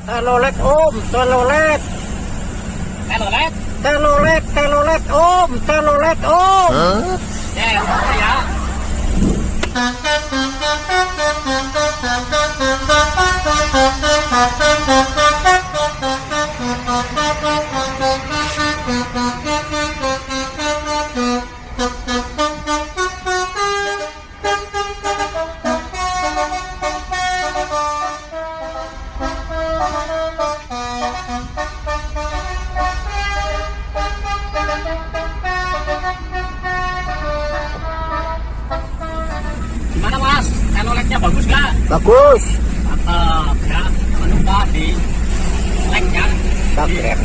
Telolet om, telolet. Telolet. Telolet om, telolet om. Ya, yang bener ya. Gimana mas? Teloletnya bagus gak? Bagus. Mantap ya. Jangan lupa di like-nya. Subscribe.